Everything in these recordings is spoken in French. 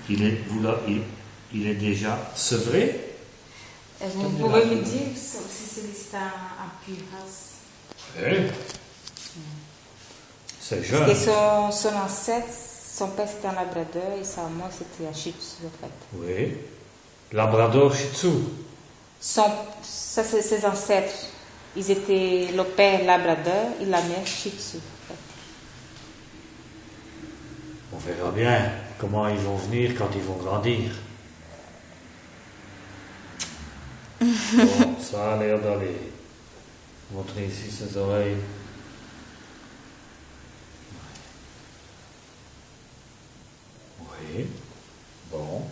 il est déjà sevré. Vous pouvez me dire si c'est un pur race? Oui. C'est jeune. Parce que son ancêtre, son père c'était un labrador et sa mère c'était un shih tzu en fait. Oui. Labrador Shih Tzu. Ça c'est ses ancêtres. Ils étaient le père labrador et la mère shih tzu. En fait. On verra bien comment ils vont venir quand ils vont grandir. Bon, ça a l'air d'aller. Montrer ici ses oreilles. Oui. Bon.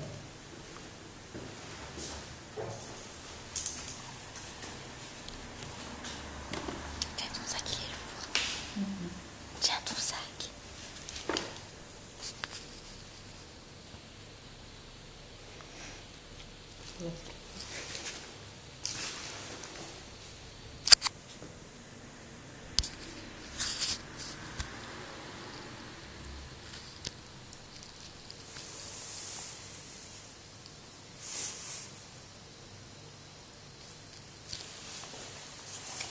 Tiens ton sac, il est lourd. Tiens ton sac.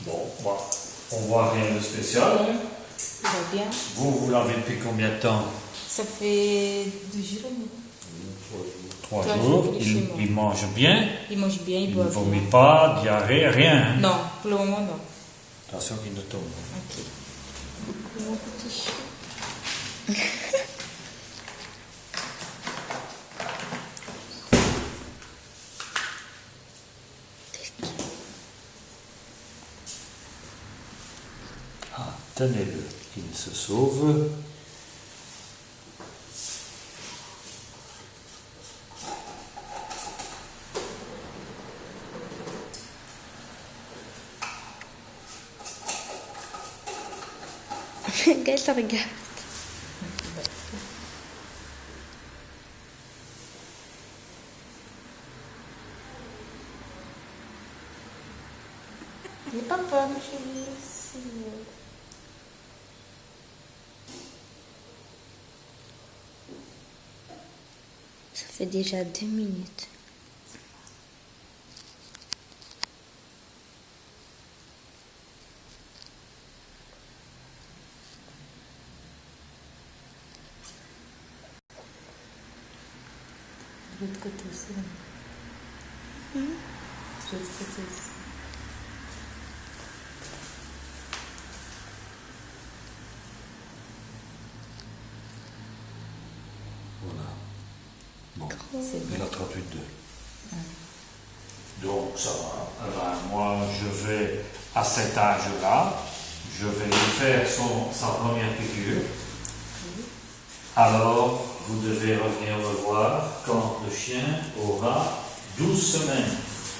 Bon, bah, on voit rien de spécial. Hein? Il va bien. Vous l'avez depuis combien de temps? Ça fait 2 jours. 3 jours. Il mange bien. Il mange bien, il Il boit ne bien. vomit pas, diarrhée, rien. Hein? Non, pour le moment non. Attention qu'il ne tombe. Ok. Coucou mon petit chien. Ah, tenez-le, qu'il se sauve. Gaël te regarde. N'aie pas peur, ma chérie. Ça fait déjà 2 minutes. De l'autre côté aussi. De l'autre côté aussi. Voilà. Bon, C'est il bon. a 38,2. Donc ça va. Alors, moi, je vais, à cet âge-là, je vais lui faire sa première piqûre. Alors, vous devez revenir me voir quand le chien aura 12 semaines.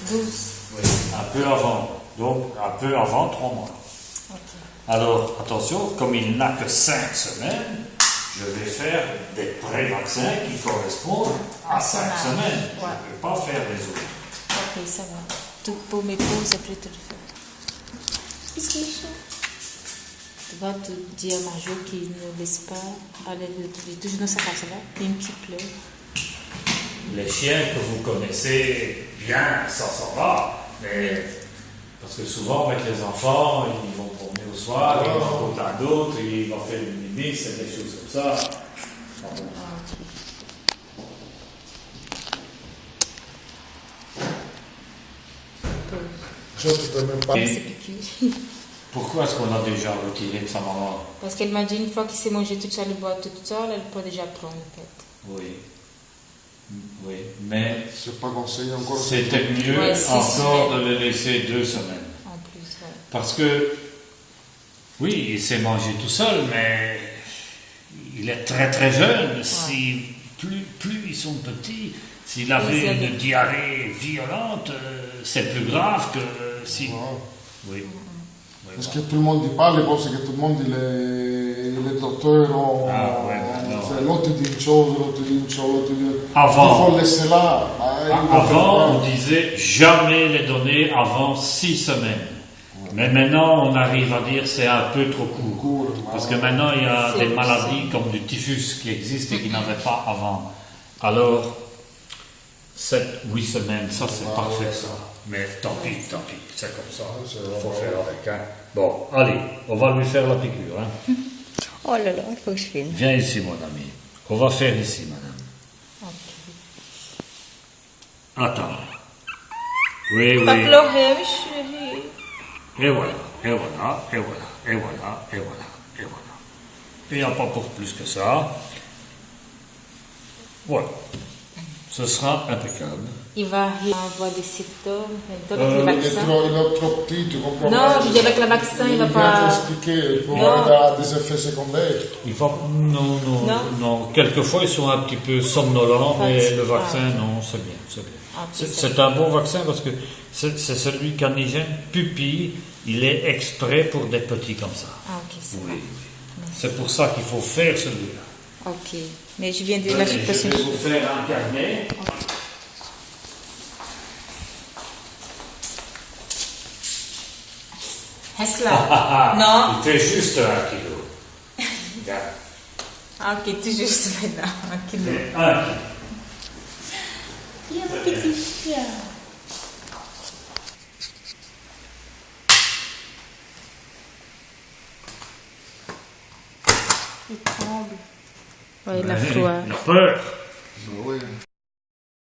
12. Oui, un peu avant. Donc, un peu avant 3 mois. Ok. Alors, attention, comme il n'a que 5 semaines, je vais faire des pré-vaccins qui correspondent à 5 âge. semaines. Ouais. Je ne vais pas faire les autres. Ok, ça va. Tout pour mes pauses, après te le faire. Qu'est-ce qu'il est chaud? Tu vas te dire à Marjo qu'il ne laisse pas aller toujours dans sa case là, une qui pleure. Les chiens que vous connaissez bien, ça va. Mais parce que souvent, avec les enfants, ils vont promener au soir, ils vont côté à d'autres, ils vont faire une mini, c'est des choses comme ça. Ah bon. Je ne peux même pas. Et C'est piqué. pourquoi est-ce qu'on a déjà retiré de sa maman? Parce qu'elle m'a dit une fois qu'il s'est mangé toute seule, le boîte toute seule, elle peut déjà prendre en fait. Oui. Oui, mais C'est pas conseillé encore. c'était mieux Ouais, 6 encore semaines. de le laisser 2 semaines. En plus, ouais. Parce que, oui, il s'est mangé tout seul, mais il est très très jeune. Si, plus ils sont petits, s'il avait une diarrhée violente, c'est plus grave que si... Ouais. Oui. Parce que tout le monde y parle, poi c'est que tout le monde les docteurs ont. Ah, ouais, non. C'est l'autre dit une chose, l'autre dit une chose, l'autre dit. Avant. Il faut laisser là. Avant, on disait jamais les donner avant 6 semaines. Mais maintenant, on arrive à dire c'est un peu trop court. Parce que maintenant, il y a des maladies comme du typhus qui existent et qui n'avaient pas avant. Alors, 7-8 semaines, ça c'est parfait ça. Mais tant pis, c'est comme ça. Il faut faire avec. Hein. Bon, allez, on va lui faire la piqûre. Hein. Oh là là, il faut que je filme. Viens ici, mon ami. On va faire ici, madame. Attends. Oui, Pas oui. pleurer, chérie. Et voilà, et voilà, et voilà, et voilà, et voilà, et voilà. Il n'y a pas pour plus que ça. Voilà. Ce sera impeccable. Il va avoir des symptômes avec le Il est vaccin. trop petit, tu comprends Non, pas. je dis avec le vaccin, il va vient pas. t'expliquer, pour Non. avoir des effets secondaires. Il va... Non. Quelquefois, ils sont un petit peu somnolents, mais le vaccin, non, c'est bien, c'est bien. Ah, C'est un bon vaccin parce que c'est celui canigène pupille, il est exprès pour des petits comme ça. Ah, ok, c'est Oui. C'est pour ça qu'il faut faire celui-là. bon. Ok. Mais je viens de la Je suppression. vais vous faire un carnet. Hesla. Non. Il fait juste 1 kilo. Regarde. Ah, ok, tout juste maintenant. Un kilo. C'est 1 kilo. Il y a un petit chien. Il tremble. Ouais, il a froid. Il a peur. Oui.